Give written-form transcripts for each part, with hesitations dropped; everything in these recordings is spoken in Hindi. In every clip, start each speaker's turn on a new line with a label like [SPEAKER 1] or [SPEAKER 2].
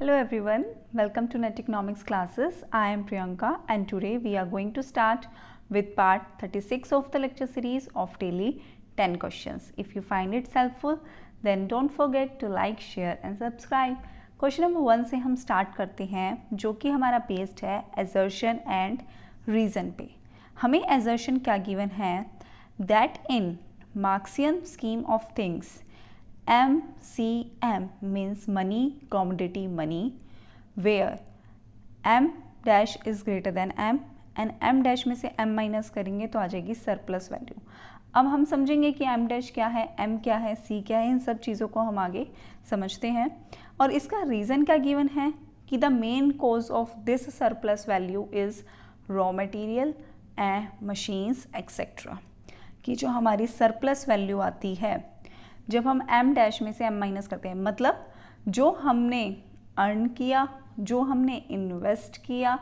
[SPEAKER 1] Hello everyone, welcome to Net Economics classes. I am Priyanka and today we are going to start with part 36 of the lecture series of daily 10 questions. If you find it helpful then don't forget to like, share and subscribe. Question number 1 से हम स्टार्ट करते हैं जो कि हमारा बेस्ड है assertion and reason पे. हमें assertion क्या गिवन है that in Marxian scheme of things MCM means money, commodity money, where M dash is greater than M and M dash में से M माइनस करेंगे तो आ जाएगी सरप्लस वैल्यू. अब हम समझेंगे कि M डैश क्या है, M क्या है, C क्या है, इन सब चीज़ों को हम आगे समझते हैं. और इसका रीज़न क्या गिवन है कि the main cause of this surplus value is raw material and machines etcetera. कि जो हमारी सरप्लस वैल्यू आती है जब हम M डैश में से M माइनस करते हैं, मतलब जो हमने अर्न किया, जो हमने इन्वेस्ट किया,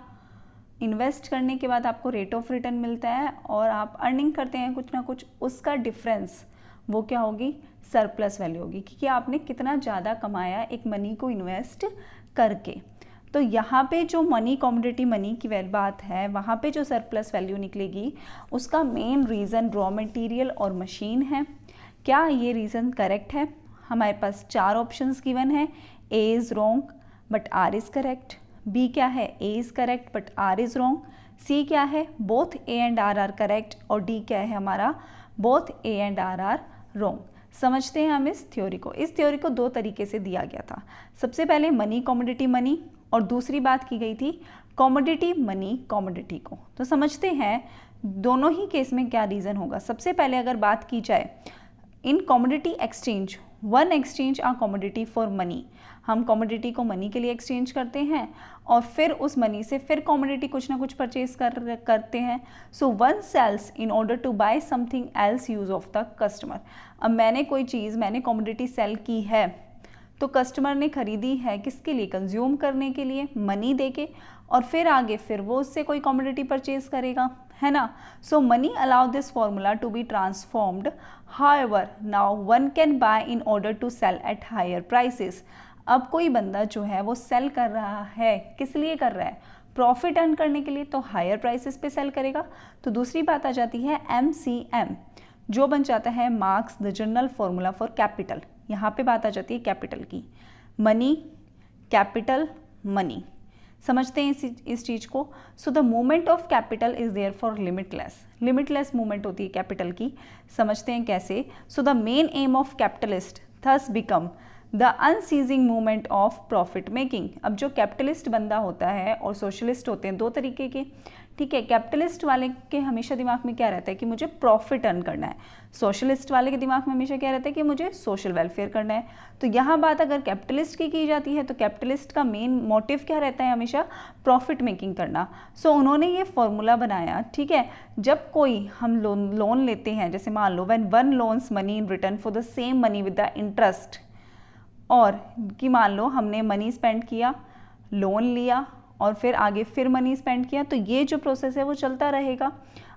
[SPEAKER 1] इन्वेस्ट करने के बाद आपको रेट ऑफ रिटर्न मिलता है और आप अर्निंग करते हैं कुछ ना कुछ, उसका डिफरेंस वो क्या होगी, सरप्लस वैल्यू होगी. क्योंकि आपने कितना ज़्यादा कमाया एक मनी को इन्वेस्ट करके. तो यहाँ पे जो मनी कमोडिटी मनी की बात है, वहाँ पे जो सरप्लस वैल्यू निकलेगी उसका मेन रीज़न रॉ मटेरियल और मशीन है. क्या ये रीज़न करेक्ट है? हमारे पास 4 ऑप्शंस गिवन है. A is wrong but R is correct. B क्या है, A is correct but R is wrong. C क्या है, both A and R are correct. और डी क्या है हमारा, both A and R are wrong. समझते हैं हम इस थ्योरी को. इस थ्योरी को 2 तरीके से दिया गया था. सबसे पहले मनी कमोडिटी मनी और दूसरी बात की गई थी कमोडिटी मनी कमोडिटी को. तो समझते हैं दोनों ही केस में क्या रीज़न होगा. सबसे पहले अगर बात की जाए in commodity exchange, one exchange a commodity for money. हम कमोडिटी को मनी के लिए एक्सचेंज करते हैं और फिर उस मनी से फिर कमोडिटी कुछ ना कुछ परचेज करते हैं. So one sells in order to buy something else use of the customer. अब मैंने कोई चीज़, मैंने कमोडिटी सेल की है तो कस्टमर ने खरीदी है किसके लिए, कंज्यूम करने के लिए, मनी देके, और फिर आगे फिर वो उससे कोई कमोडिटी परचेज करेगा, है ना. So money allow this formula to be transformed. However now one can buy in order to sell at higher prices. अब कोई बंदा जो है वो सेल कर रहा है, किस लिए कर रहा है, प्रॉफिट अर्न करने के लिए, तो हायर प्राइसेस पे सेल करेगा. तो दूसरी बात आ जाती है MCM जो बन जाता है Marx the general formula for capital. यहाँ पे बात आ जाती है कैपिटल की. Money capital money. समझते हैं इस चीज़ को. So the movement of capital is there for limitless. Limitless movement होती है कैपिटल की. समझते हैं कैसे. So the main aim of capitalist thus become the unceasing movement of profit making. अब जो कैपिटलिस्ट बंदा होता है और सोशलिस्ट होते हैं, 2 तरीके के, ठीक है. कैपिटलिस्ट वाले के हमेशा दिमाग में क्या रहता है कि मुझे प्रॉफिट अर्न करना है. सोशलिस्ट वाले के दिमाग में हमेशा क्या रहता है कि मुझे सोशल वेलफेयर करना है. तो यहाँ बात अगर कैपिटलिस्ट की जाती है तो कैपिटलिस्ट का मेन मोटिव क्या रहता है, हमेशा प्रॉफिट मेकिंग करना. सो उन्होंने ये फॉर्मूला बनाया, ठीक है. जब कोई हम लोन लेते हैं, जैसे मान लो when one loans money in return for the same money with the interest, और कि मान लो हमने मनी स्पेंड किया, लोन लिया और फिर आगे फिर मनी स्पेंड किया, तो ये जो प्रोसेस है वो चलता रहेगा.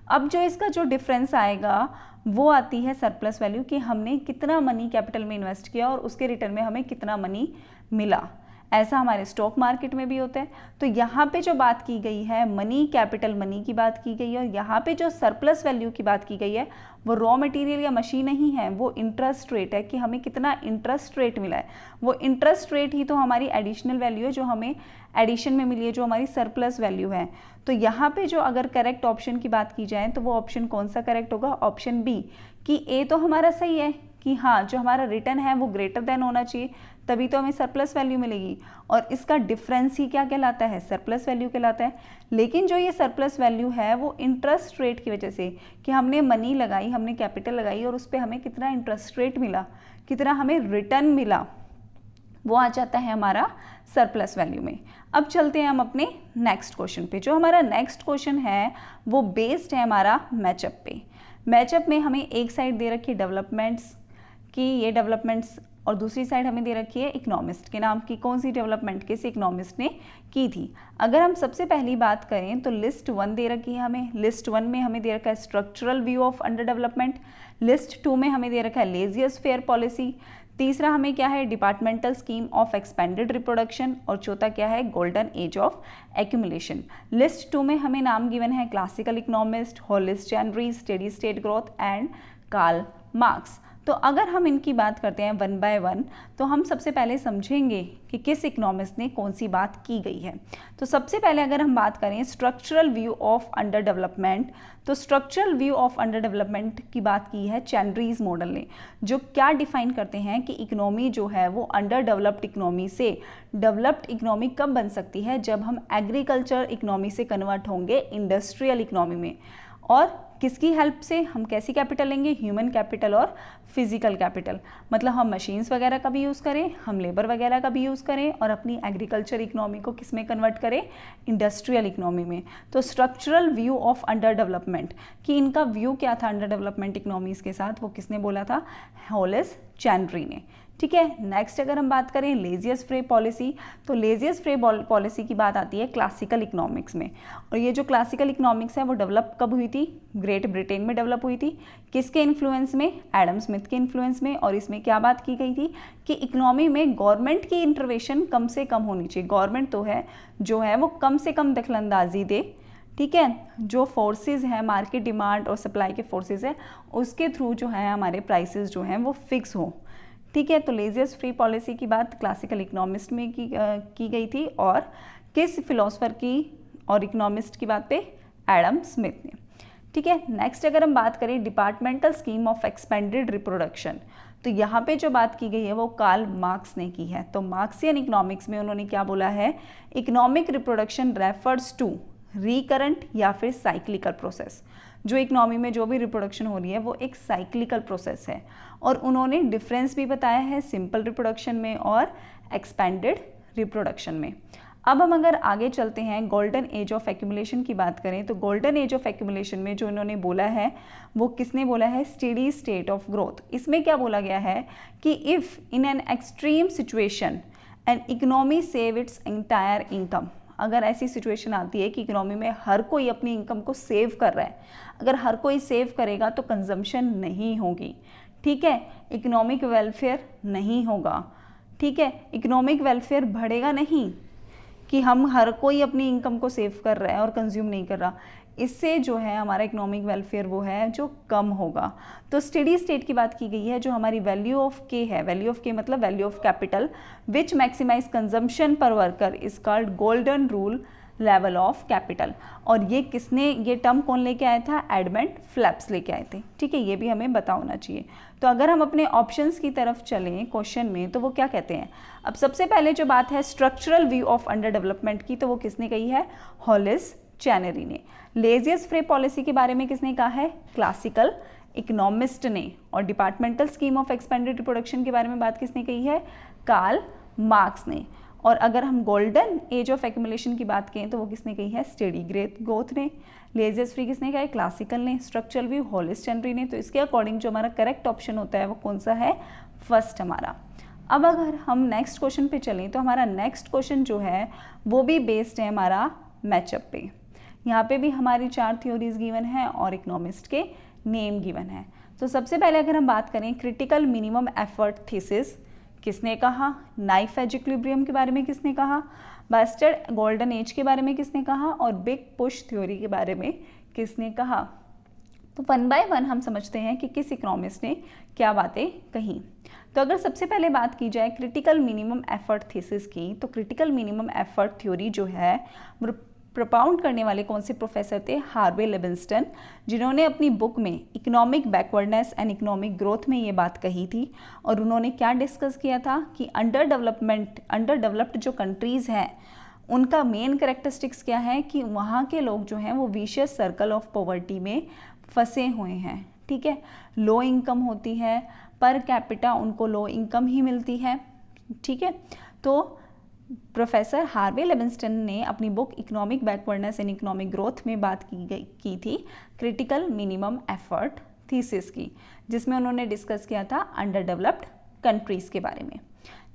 [SPEAKER 1] अब जो इसका जो डिफरेंस आएगा वो आती है सरप्लस वैल्यू, कि हमने कितना मनी कैपिटल में इन्वेस्ट किया और उसके रिटर्न में हमें कितना मनी मिला. ऐसा हमारे स्टॉक मार्केट में भी होता है. तो यहाँ पे जो बात की गई है मनी कैपिटल मनी की बात की गई है, और यहाँ पे जो सरप्लस वैल्यू की बात की गई है वो रॉ मटेरियल या मशीन नहीं है, वो इंटरेस्ट रेट है कि हमें कितना इंटरेस्ट रेट मिला है. वो इंटरेस्ट रेट ही तो हमारी एडिशनल वैल्यू है जो हमें एडिशन में मिली है, जो हमारी सरप्लस वैल्यू है. तो यहाँ पे जो अगर करेक्ट ऑप्शन की बात की जाए तो वो ऑप्शन कौन सा करेक्ट होगा, ऑप्शन बी, कि ए तो हमारा सही है कि हाँ जो हमारा रिटर्न है वो ग्रेटर देन होना चाहिए, तभी तो हमें सरप्लस वैल्यू मिलेगी. और इसका डिफरेंस ही क्या कहलाता है, सरप्लस वैल्यू कहलाता है. लेकिन जो ये सरप्लस वैल्यू है वो इंटरेस्ट रेट की वजह से, कि हमने मनी लगाई, हमने कैपिटल लगाई और उस पर हमें कितना इंटरेस्ट रेट मिला, कितना हमें रिटर्न मिला, वो आ जाता है हमारा सरप्लस वैल्यू में. अब चलते हैं हम अपने नेक्स्ट क्वेश्चन पे. जो हमारा नेक्स्ट क्वेश्चन है वो बेस्ड है हमारा मैचअप पे. मैचअप में हमें एक साइड दे रखी है डेवलपमेंट्स की, ये डेवलपमेंट्स, और दूसरी साइड हमें दे रखी है इकोनॉमिस्ट के नाम की. कौन सी डेवलपमेंट किस इकोनॉमिस्ट ने की थी. अगर हम सबसे पहली बात करें तो लिस्ट 1 दे रखी है हमें. लिस्ट 1 में हमें दे रखा है structural view of under development. List 2 में हमें दे रखा है लेजियस्ट फेयर पॉलिसी. तीसरा हमें क्या है, departmental scheme of expanded reproduction, और चौथा क्या है, golden age of accumulation. List 2 में हमें नाम गिवन है classical economist, Hollis Chenery, steady state growth and Karl Marx. तो अगर हम इनकी बात करते हैं वन बाय वन, तो हम सबसे पहले समझेंगे कि किस इकोनॉमिस्ट ने कौन सी बात की गई है। तो सबसे पहले अगर हम बात करें structural view of under development, तो structural view of under development की बात की है चैनरीज मॉडल ने, जो क्या डिफाइन करते हैं कि इकोनॉमी जो है वो अंडर डेवलप्ड इकोनॉमी से डेवलप्ड इकोनॉमी कब बन सकती है, जब हम एग्रीकल्चर इकोनॉमी से कन्वर्ट होंगे इंडस्ट्रियल इकोनॉमी में। और किसकी हेल्प से, हम कैसी कैपिटल लेंगे, ह्यूमन कैपिटल और फिजिकल कैपिटल, मतलब हम मशीन्स वगैरह का भी यूज़ करें, हम लेबर वगैरह का भी यूज़ करें, और अपनी एग्रीकल्चर इकोनॉमी को किस में कन्वर्ट करें, इंडस्ट्रियल इकोनॉमी में। तो structural view of under development, कि इनका व्यू क्या था अंडर डेवलपमेंट इकोनॉमीज के साथ, वो किसने बोला था, हॉलिस चैनरी ने। ठीक है, नेक्स्ट अगर हम बात करें लेजियस फ्रे पॉलिसी, तो लेजियस फ्रे पॉलिसी की बात आती है क्लासिकल इकोनॉमिक्स में। और ये जो क्लासिकल इकोनॉमिक्स है वो डेवलप कब हुई थी, ग्रेट ब्रिटेन में डेवलप हुई थी। किसके इन्फ्लुएंस में, एडम स्मिथ के इन्फ्लुएंस में। और इसमें क्या बात की गई थी कि इकोनॉमी में गवर्नमेंट की इंटरवेंशन कम से कम होनी चाहिए, गवर्नमेंट तो है जो है वो कम से कम दखलंदाजी दे। ठीक है, जो फोर्सेस हैं, मार्केट डिमांड और सप्लाई के फोर्सेस है, उसके थ्रू जो है हमारे प्राइसेस जो हैं वो फिक्स हो। ठीक है, तो लेजियस फ्री पॉलिसी की बात क्लासिकल इकोनॉमिस्ट में की गई थी, और किस फिलोसफर की और इकोनॉमिस्ट की बात पे, एडम स्मिथ ने। ठीक है, नेक्स्ट अगर हम बात करें departmental scheme of expanded reproduction, तो यहाँ पे जो बात की गई है वो कार्ल मार्क्स ने की है। तो मार्क्सियन इकोनॉमिक्स में उन्होंने क्या बोला है, economic reproduction refers to recurrent या फिर साइक्लिकल प्रोसेस। जो इकोनॉमी में जो भी रिप्रोडक्शन हो रही है वो एक साइक्लिकल प्रोसेस है। और उन्होंने डिफरेंस भी बताया है सिंपल रिप्रोडक्शन में और एक्सपेंडेड रिप्रोडक्शन में। अब हम अगर आगे चलते हैं गोल्डन एज ऑफ एक्यूमुलेशन की बात करें, तो गोल्डन एज ऑफ एक्यूमुलेशन में जो इन्होंने बोला है वो किसने बोला है, स्टेडी स्टेट ऑफ ग्रोथ। इसमें क्या बोला गया है कि if in an extreme situation an economy save its entire income, अगर ऐसी सिचुएशन आती है कि इकोनॉमी में हर कोई अपनी इनकम को सेव कर रहा है, अगर हर कोई सेव करेगा तो कंजम्पशन नहीं होगी। ठीक है, इकोनॉमिक वेलफेयर नहीं होगा। ठीक है, इकोनॉमिक वेलफेयर बढ़ेगा नहीं कि हम हर कोई अपनी इनकम को सेव कर रहा है और कंज्यूम नहीं कर रहा, इससे जो है हमारा इकोनॉमिक वेलफेयर वो है जो कम होगा। तो स्टेडी स्टेट की बात की गई है, जो हमारी वैल्यू ऑफ के है, वैल्यू ऑफ के मतलब value of capital which maximize consumption per worker is called golden rule level of capital. और ये किसने, ये टर्म कौन लेके आया था, एडमंड फ्लैप्स लेके आए थे। ठीक है, ये भी हमें पता होना चाहिए। तो अगर हम अपने ऑप्शंस की तरफ चलें क्वेश्चन में, तो वो क्या कहते हैं। अब सबसे पहले जो बात है structural view of under development की, तो वो किसने कही है, हॉलिस चैनरी ने। लेजियस फ्रे पॉलिसी के बारे में किसने कहा है, क्लासिकल इकोनॉमिस्ट ने। और departmental scheme of expanded reproduction के बारे में बात किसने कही है, कार्ल मार्क्स ने। और अगर हम गोल्डन एज ऑफ एक्यूमुलेशन की बात करें तो वो किसने कही है, स्टेडी ग्रोथ ने। लेजियस फ्री किसने कहा है, क्लासिकल ने। स्ट्रक्चरल व्यू हॉलिस चैनरी ने। तो इसके अकॉर्डिंग जो हमारा करेक्ट ऑप्शन होता है वो कौन सा है, फर्स्ट हमारा। अब अगर हम नेक्स्ट क्वेश्चन पे चलें, तो हमारा नेक्स्ट क्वेश्चन जो है वो भी बेस्ड है हमारा मैचअप पे। यहाँ पे भी हमारी 4 थ्योरीज गिवन है और इकोनॉमिस्ट के नेम गिवन है। तो सबसे पहले अगर हम बात करें क्रिटिकल मिनिमम एफर्ट थीसिस किसने कहा, नाइफ एज इक्विलिब्रियम के बारे में किसने कहा, बास्टर्ड गोल्डन एज के बारे में किसने कहा, और बिग पुश थ्योरी के बारे में किसने कहा। तो वन बाय वन हम समझते हैं कि किस इकोनॉमिस्ट ने क्या बातें कही। तो अगर सबसे पहले बात की जाए क्रिटिकल मिनिमम एफर्ट थीसिस की, तो क्रिटिकल मिनिमम एफर्ट थ्योरी जो है प्रोपाउंड करने वाले कौन से प्रोफेसर थे, हार्वे लिविंगस्टन, जिन्होंने अपनी बुक में economic backwardness and economic growth में ये बात कही थी। और उन्होंने क्या डिस्कस किया था कि अंडर डेवलप्ड जो कंट्रीज़ हैं उनका मेन कैरेक्टरिस्टिक्स क्या है कि वहाँ के लोग जो हैं वो विशियस सर्कल ऑफ पॉवर्टी में फंसे हुए हैं। ठीक है, लो इनकम होती है, पर कैपिटा उनको लो इनकम ही मिलती है। ठीक है, तो प्रोफेसर हार्वे लिविंगस्टन ने अपनी book economic backwardness and economic growth में बात की थी क्रिटिकल मिनिमम एफर्ट थीसिस की, जिसमें उन्होंने डिस्कस किया था अंडर डेवलप्ड कंट्रीज़ के बारे में।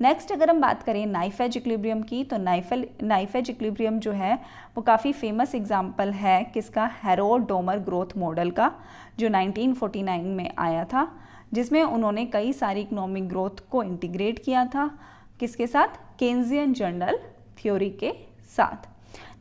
[SPEAKER 1] नेक्स्ट अगर हम बात करें नाइफ एज इक्विलिब्रियम की, तो नाइफ एज इक्विलिब्रियम जो है वो काफ़ी फेमस एग्जाम्पल है किसका, हेरोड डोमर ग्रोथ मॉडल का, जो 1949 में आया था, जिसमें उन्होंने कई सारी इकोनॉमिक ग्रोथ को इंटीग्रेट किया था, किसके साथ? केन्जियन जनरल थ्योरी के साथ।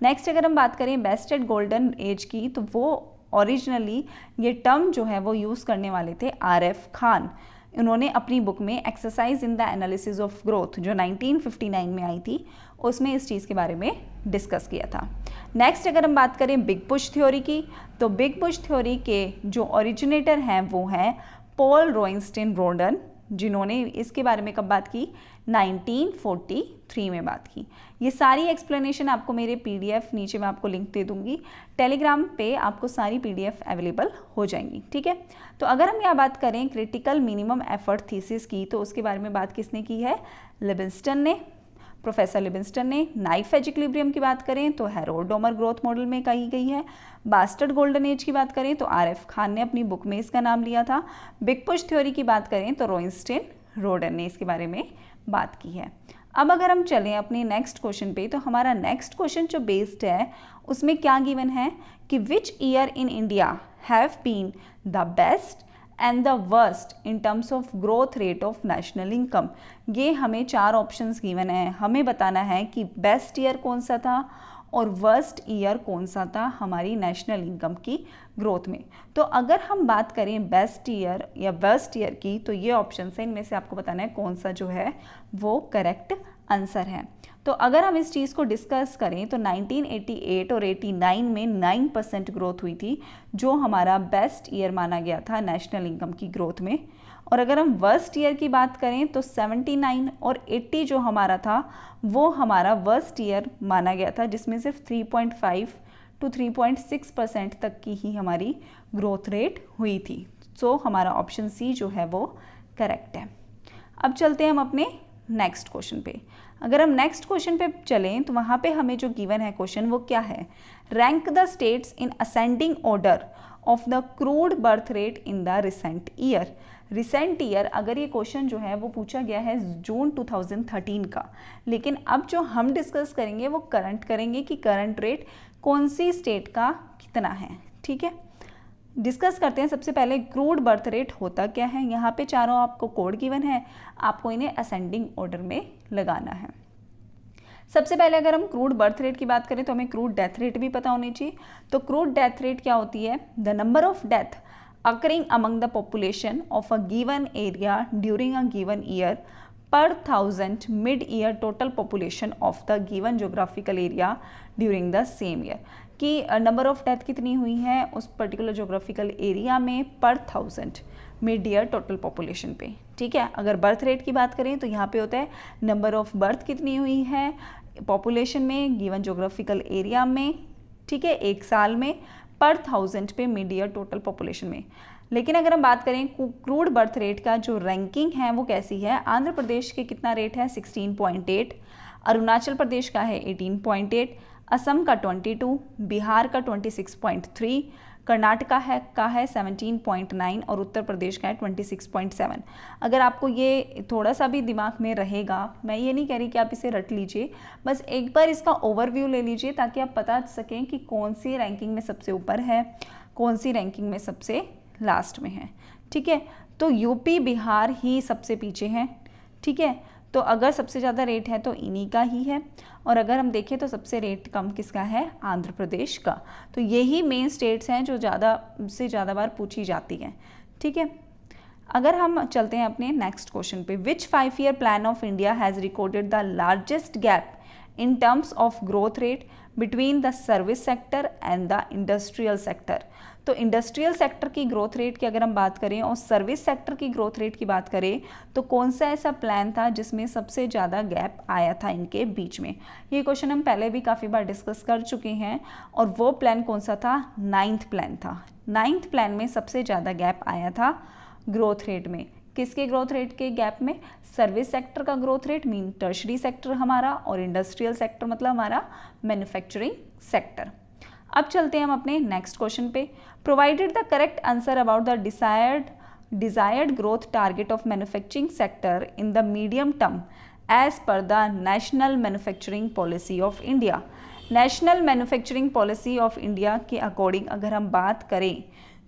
[SPEAKER 1] नेक्स्ट अगर हम बात करें बेस्ट एट गोल्डन एज की, तो वो ओरिजिनली ये टर्म जो है वो यूज़ करने वाले थे आरएफ खान। उन्होंने अपनी बुक में exercise in the analysis of growth जो 1959 में आई थी, उसमें इस चीज़ के बारे में डिस्कस किया था। नेक्स्ट अगर हम बात करें बिग पुश थ्योरी की, तो बिग पुश थ्योरी के जो ओरिजिनेटर हैं वो हैं पॉल रोइंस्टीन रोडन, जिन्होंने इसके बारे में कब बात की? 1943 में बात की। ये सारी एक्सप्लेनेशन आपको मेरे पीडीएफ, नीचे मैं आपको लिंक दे दूंगी, टेलीग्राम पे आपको सारी पीडीएफ अवेलेबल हो जाएंगी, ठीक है। तो अगर हम यहाँ बात करें क्रिटिकल मिनिमम एफर्ट थीसिस की, तो उसके बारे में बात किसने की है? लिविंगस्टन ने, प्रोफेसर लिविंगस्टन ने। नाइफ एज इक्विलिब्रियम की बात करें तो हेरोल्ड डोमर ग्रोथ मॉडल में कही गई है। बास्टर्ड गोल्डन एज की बात करें तो आरएफ खान ने अपनी बुक में इसका नाम लिया था। बिग पुश थ्योरी की बात करें तो रोइंस्टीन रोडन ने इसके बारे में बात की है। अब अगर हम चलें अपने नेक्स्ट क्वेश्चन पे, तो हमारा नेक्स्ट क्वेश्चन जो बेस्ड है उसमें क्या गिवन है कि which year in India have been the best and the worst in terms of growth rate of national income. ये हमें 4 ऑप्शंस गिवन है, हमें बताना है कि बेस्ट ईयर कौन सा था और वर्स्ट ईयर कौन सा था हमारी नेशनल इनकम की ग्रोथ में। तो अगर हम बात करें बेस्ट ईयर या वर्स्ट ईयर की, तो ये ऑप्शन है, इनमें से आपको बताना है कौन सा जो है वो करेक्ट आंसर है। तो अगर हम इस चीज़ को डिस्कस करें तो 1988 और 89 में 9% ग्रोथ हुई थी, जो हमारा बेस्ट ईयर माना गया था नेशनल इनकम की ग्रोथ में। और अगर हम वर्स्ट ईयर की बात करें तो 79 और 80 जो हमारा था वो हमारा वर्स्ट ईयर माना गया था, जिसमें सिर्फ 3.5 to 3.6% तक की ही हमारी ग्रोथ रेट हुई थी। सो हमारा ऑप्शन सी जो है वो करेक्ट है। अब चलते हैं हम अपने नेक्स्ट क्वेश्चन पे। अगर हम नेक्स्ट क्वेश्चन पे चलें तो वहाँ पे हमें जो गिवन है क्वेश्चन वो क्या है? Rank the states in ascending order of the crude birth rate in the recent year. Recent year, अगर ये क्वेश्चन जो है वो पूछा गया है जून 2013 का, लेकिन अब जो हम डिस्कस करेंगे वो करंट करेंगे कि करंट रेट कौन सी स्टेट का कितना है, ठीक है। डिस्कस करते हैं। सबसे पहले क्रूड बर्थ रेट होता क्या है? यहाँ पे चारों आपको कोड गिवन है, आपको इन्हें असेंडिंग ऑर्डर में लगाना है। सबसे पहले अगर हम क्रूड बर्थ रेट की बात करें तो हमें क्रूड डेथ रेट भी पता होनी चाहिए। तो क्रूड डेथ रेट क्या होती है? The number of death occurring among the population of a given area during a given year per 1000 mid-year total population of the given geographical area during the same year। कि नंबर ऑफ डेथ कितनी हुई है उस पर्टिकुलर जोग्राफिकल एरिया में पर 1000 मिड ईयर टोटल पॉपुलेशन पे, ठीक है। अगर बर्थ रेट की बात करें तो यहाँ पे होता है नंबर ऑफ बर्थ कितनी हुई है पॉपुलेशन में गिवन जोग्राफिकल एरिया में, ठीक है, एक साल में पर 1000 पे मिड ईयर टोटल पॉपुलेशन में। लेकिन अगर हम बात करें क्रूड बर्थ रेट का जो रैंकिंग है वो कैसी है? आंध्र प्रदेश के कितना रेट है? 16.8, अरुणाचल प्रदेश का है 18.8, असम का 22, बिहार का 26.3, कर्नाटका का है 17.9 और उत्तर प्रदेश का है 26.7। अगर आपको ये थोड़ा सा भी दिमाग में रहेगा, मैं ये नहीं कह रही कि आप इसे रट लीजिए, बस एक बार इसका ओवरव्यू ले लीजिए ताकि आप बता सकें कि कौन सी रैंकिंग में सबसे ऊपर है, कौन सी रैंकिंग में सबसे लास्ट में है, ठीक है। तो यूपी बिहार ही सबसे पीछे हैं, ठीक है। तो अगर सबसे ज़्यादा रेट है तो इन्हीं का ही है, और अगर हम देखें तो सबसे रेट कम किसका है? आंध्र प्रदेश का। तो यही मेन स्टेट्स हैं जो ज़्यादा से ज़्यादा बार पूछी जाती हैं, ठीक है। अगर हम चलते हैं अपने नेक्स्ट क्वेश्चन पे, विच 5 year plan of India has recorded the largest gap in terms of growth rate between the service sector and the industrial sector। तो इंडस्ट्रियल सेक्टर की ग्रोथ रेट की अगर हम बात करें और सर्विस सेक्टर की ग्रोथ रेट की बात करें तो कौन सा ऐसा प्लान था जिसमें सबसे ज़्यादा गैप आया था इनके बीच में? ये क्वेश्चन हम पहले भी काफ़ी बार डिस्कस कर चुके हैं, और वो प्लान कौन सा था? 9th प्लान था। 9th प्लान में सबसे ज़्यादा गैप आया था ग्रोथ रेट में। किसके ग्रोथ रेट के गैप में? सर्विस सेक्टर का growth rate mean tertiary sector हमारा, और इंडस्ट्रियल सेक्टर मतलब हमारा मैन्युफैक्चरिंग सेक्टर। अब चलते हैं हम अपने नेक्स्ट क्वेश्चन पे। Provided the correct answer about the desired growth target of manufacturing sector in the medium term as per the national manufacturing policy of India. National manufacturing policy of India के अकॉर्डिंग अगर हम बात करें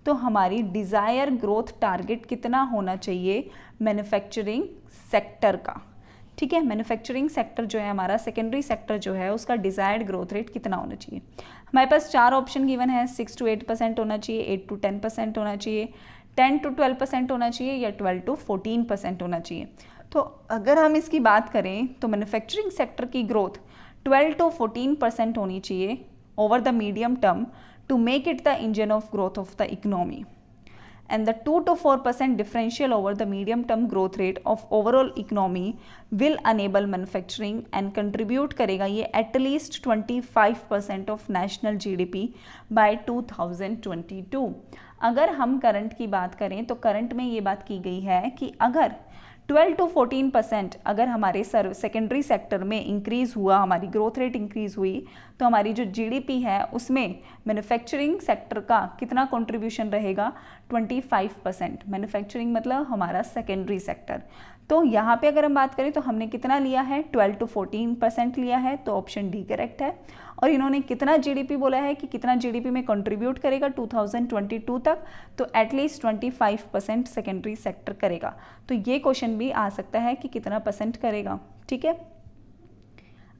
[SPEAKER 1] तो हमारी डिज़ायर ग्रोथ टारगेट कितना होना चाहिए मैन्युफैक्चरिंग सेक्टर का, ठीक है। मैन्युफैक्चरिंग सेक्टर जो है हमारा, सेकेंडरी सेक्टर जो है, उसका डिज़ायर्ड ग्रोथ रेट कितना होना चाहिए। हमारे पास 4 ऑप्शन गिवन है, 6 to 8% होना चाहिए, 8 to 10% होना चाहिए, 10 to 12% होना चाहिए, या 12 to 14% होना चाहिए। तो अगर हम इसकी बात करें तो मैन्युफैक्चरिंग सेक्टर की ग्रोथ 12 to 14% होनी चाहिए over the medium term to make it the engine of growth of the economy, and the 2 to 4% differential over the medium term growth rate of overall economy will enable manufacturing and contribute करेगा ये at least 25% of national GDP by 2022। अगर हम करंट की बात करें तो करंट में ये बात की गई है कि अगर 12 to 14% अगर हमारे सेकेंडरी सेक्टर में इंक्रीज़ हुआ, हमारी ग्रोथ रेट इंक्रीज़ हुई, तो हमारी जो जीडीपी है उसमें मैन्युफैक्चरिंग सेक्टर का कितना कंट्रीब्यूशन रहेगा, 25%। मैन्युफैक्चरिंग मतलब हमारा सेकेंडरी सेक्टर। तो यहाँ पे अगर हम बात करें तो हमने कितना लिया है, 12 to 14% लिया है, तो ऑप्शन डी करेक्ट है। और इन्होंने कितना जीडीपी बोला है कि कितना जीडीपी में कंट्रीब्यूट करेगा 2022 तक, तो एटलीस्ट 25% सेकेंडरी सेक्टर करेगा। तो ये क्वेश्चन भी आ सकता है कि कितना परसेंट करेगा, ठीक है।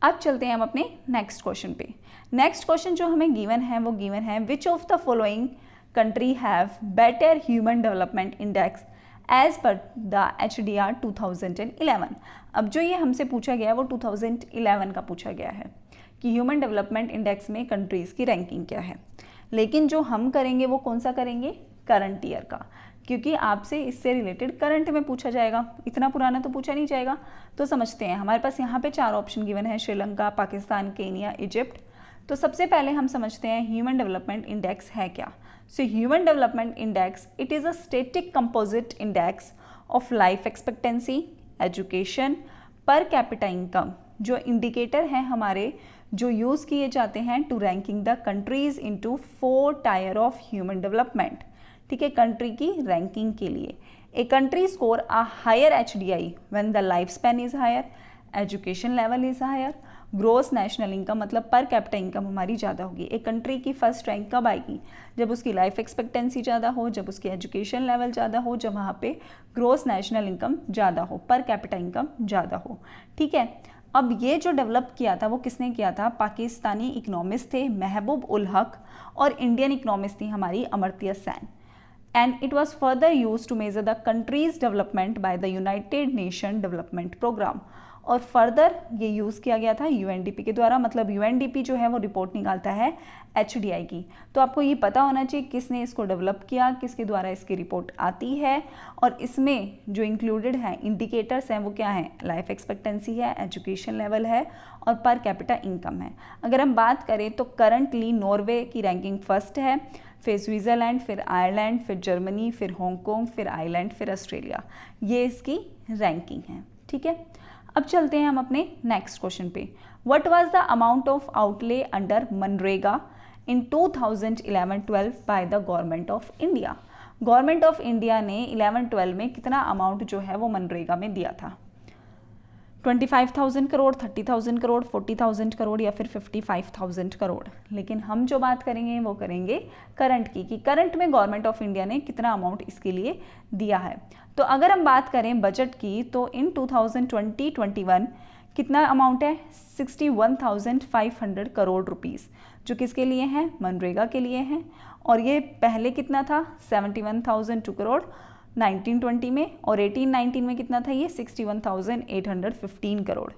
[SPEAKER 1] अब चलते हैं हम अपने नेक्स्ट क्वेश्चन पे। नेक्स्ट क्वेश्चन जो हमें गिवन है वो गिवन है, which of the following country have better human development index as per the HDR 2011। अब जो ये हमसे पूछा गया वो 2011 का पूछा गया है कि ह्यूमन डेवलपमेंट इंडेक्स में कंट्रीज़ की रैंकिंग क्या है, लेकिन जो हम करेंगे वो कौन सा करेंगे, करंट ईयर का, क्योंकि आपसे इससे रिलेटेड करंट में पूछा जाएगा, इतना पुराना तो पूछा नहीं जाएगा। तो समझते हैं, हमारे पास यहाँ पे 4 ऑप्शन गिवन है, श्रीलंका, पाकिस्तान, केनिया, इजिप्ट। तो सबसे पहले हम समझते हैं ह्यूमन डेवलपमेंट इंडेक्स है क्या। So human development index, it is a static composite index of life expectancy, education, per capita income, जो इंडिकेटर हैं हमारे जो यूज़ किए जाते हैं to ranking the countries into 4 tier of human development, ठीक है, कंट्री की रैंकिंग के लिए। A country score a higher HDI when the life span is higher, education level is higher, gross national income मतलब पर कैपिटा इनकम हमारी ज़्यादा होगी। एक कंट्री की फर्स्ट रैंक कब आएगी, जब उसकी लाइफ एक्सपेक्टेंसी ज़्यादा हो, जब उसकी एजुकेशन लेवल ज़्यादा हो, जब वहाँ पे ग्रोस नेशनल इनकम ज़्यादा हो, पर कैपिटा इनकम ज़्यादा हो, ठीक है। अब ये जो डेवलप किया था वो किसने किया था, पाकिस्तानी इकोनॉमिस्ट थे महबूब उल हक, और इंडियन इकोनॉमिस्ट थी हमारी Amartya Sen. And it was further used to measure the country's development by the United Nations Development Program। और फर्दर ये यूज़ किया गया था UNDP के द्वारा, मतलब UNDP जो है वो रिपोर्ट निकालता है HDI की। तो आपको ये पता होना चाहिए किसने इसको डेवलप किया, किसके द्वारा इसकी रिपोर्ट आती है, और इसमें जो इंक्लूडेड हैं इंडिकेटर्स हैं वो क्या हैं, लाइफ एक्सपेक्टेंसी है, एजुकेशन लेवल है, और पर कैपिटा इनकम है। अगर हम बात करें तो करंटली नॉर्वे की रैंकिंग फर्स्ट है, फिर स्विट्ज़रलैंड, फिर आयरलैंड, फिर जर्मनी, फिर हांगकॉन्ग, फिर आइलैंड, फिर ऑस्ट्रेलिया, ये इसकी रैंकिंग है, ठीक है। अब चलते हैं हम अपने नेक्स्ट क्वेश्चन पे। What was the amount of outlay under MNREGA in 2011-12 by the government of India. Government of India ने 11-12 में कितना अमाउंट जो है वो मनरेगा में दिया था, 25,000 करोड़, 30,000 करोड़, 40,000 करोड़, या फिर 55,000 करोड़। लेकिन हम जो बात करेंगे वो करेंगे करंट की, कि करंट में गवर्नमेंट ऑफ इंडिया ने कितना अमाउंट इसके लिए दिया है। तो अगर हम बात करें बजट की तो इन 2020-21 कितना अमाउंट है, 61,500 करोड़ रुपीज़, जो किसके लिए हैं, मनरेगा के लिए हैं। और ये पहले कितना था, 71,002 करोड़ 1920 में, और 18-19 में कितना था ये, 61,815 करोड़।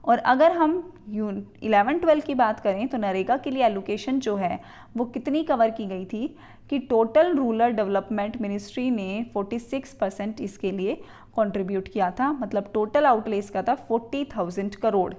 [SPEAKER 1] और अगर हम 11-12 की बात करें तो नरेगा के लिए एलोकेशन जो है वो कितनी कवर की गई थी, कि टोटल रूरल डेवलपमेंट मिनिस्ट्री ने 46% इसके लिए कंट्रीब्यूट किया था, मतलब टोटल आउटले इसका था 40,000 करोड़,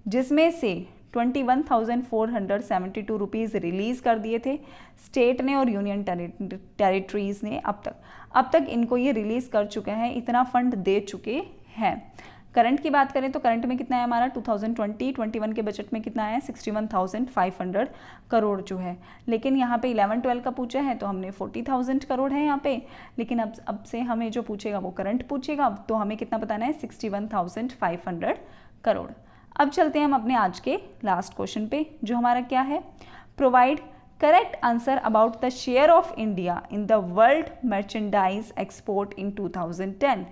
[SPEAKER 1] जिसमें से 21,472 रुपीज़ रिलीज़ कर दिए थे स्टेट ने और यूनियन टेरिटरीज़ ने। अब तक इनको ये रिलीज़ कर चुके हैं, इतना फंड दे चुके हैं। करंट की बात करें तो करंट में कितना है हमारा, 2020-21 के बजट में कितना है, 61,500 करोड़ जो है। लेकिन यहाँ पे 11-12 का पूछा है तो हमने 40,000 करोड़ है यहाँ पे, लेकिन अब से हमें जो पूछेगा वो करंट पूछेगा, तो हमें कितना बताना है, 61,500 करोड़। अब चलते हैं हम अपने आज के लास्ट क्वेश्चन पे, जो हमारा क्या है, provide correct answer about the share of India in the world merchandise export in 2010।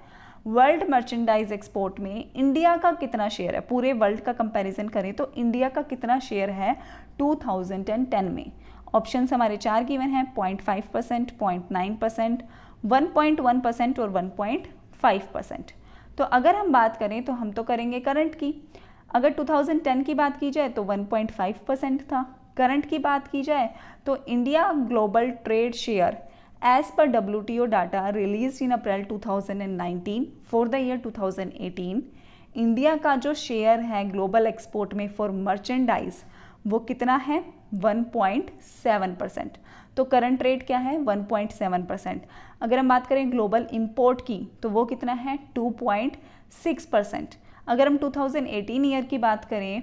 [SPEAKER 1] World merchandise export में इंडिया का कितना शेयर है, पूरे वर्ल्ड का कंपैरिजन करें तो इंडिया का कितना शेयर है 2010 में। ऑप्शंस हमारे 4 गिवन हैं, 0.5%, 0.9%, 1.1% और 1.5%। तो अगर हम बात करें तो हम तो करेंगे करंट की। अगर 2010 की बात की जाए तो 1.5% था। करंट की बात की जाए तो India global trade share as per WTO data release in April 2019 for the year 2018, India का जो शेयर है ग्लोबल एक्सपोर्ट में फॉर मर्चेंडाइज वो कितना है 1.7%। तो करंट रेट क्या है 1.7%। अगर हम बात करें ग्लोबल इंपोर्ट की तो वो कितना है 2.6%। अगर हम 2018 ईयर की बात करें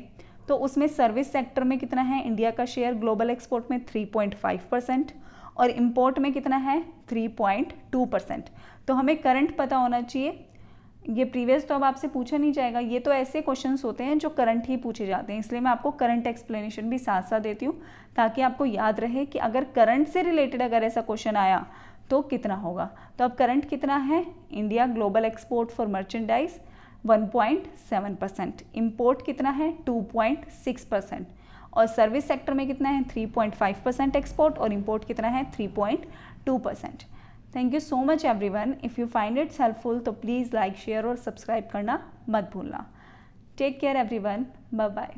[SPEAKER 1] तो उसमें सर्विस सेक्टर में कितना है इंडिया का शेयर ग्लोबल एक्सपोर्ट में 3.5% और इंपोर्ट में कितना है 3.2%। तो हमें करंट पता होना चाहिए। ये प्रीवियस तो अब आपसे पूछा नहीं जाएगा, ये तो ऐसे क्वेश्चंस होते हैं जो करंट ही पूछे जाते हैं, इसलिए मैं आपको करंट एक्सप्लेनेशन भी साथ साथ देती हूँ ताकि आपको याद रहे कि अगर करंट से रिलेटेड अगर ऐसा क्वेश्चन आया तो कितना होगा। तो अब करंट कितना है, India global export for merchandise 1.7%, import कितना है 2.6% और सर्विस सेक्टर में कितना है 3.5% एक्सपोर्ट और इंपोर्ट कितना है 3.2%। Thank you so much everyone. If you find it's helpful तो प्लीज़ लाइक शेयर और सब्सक्राइब करना मत भूलना। Take care everyone, bye bye.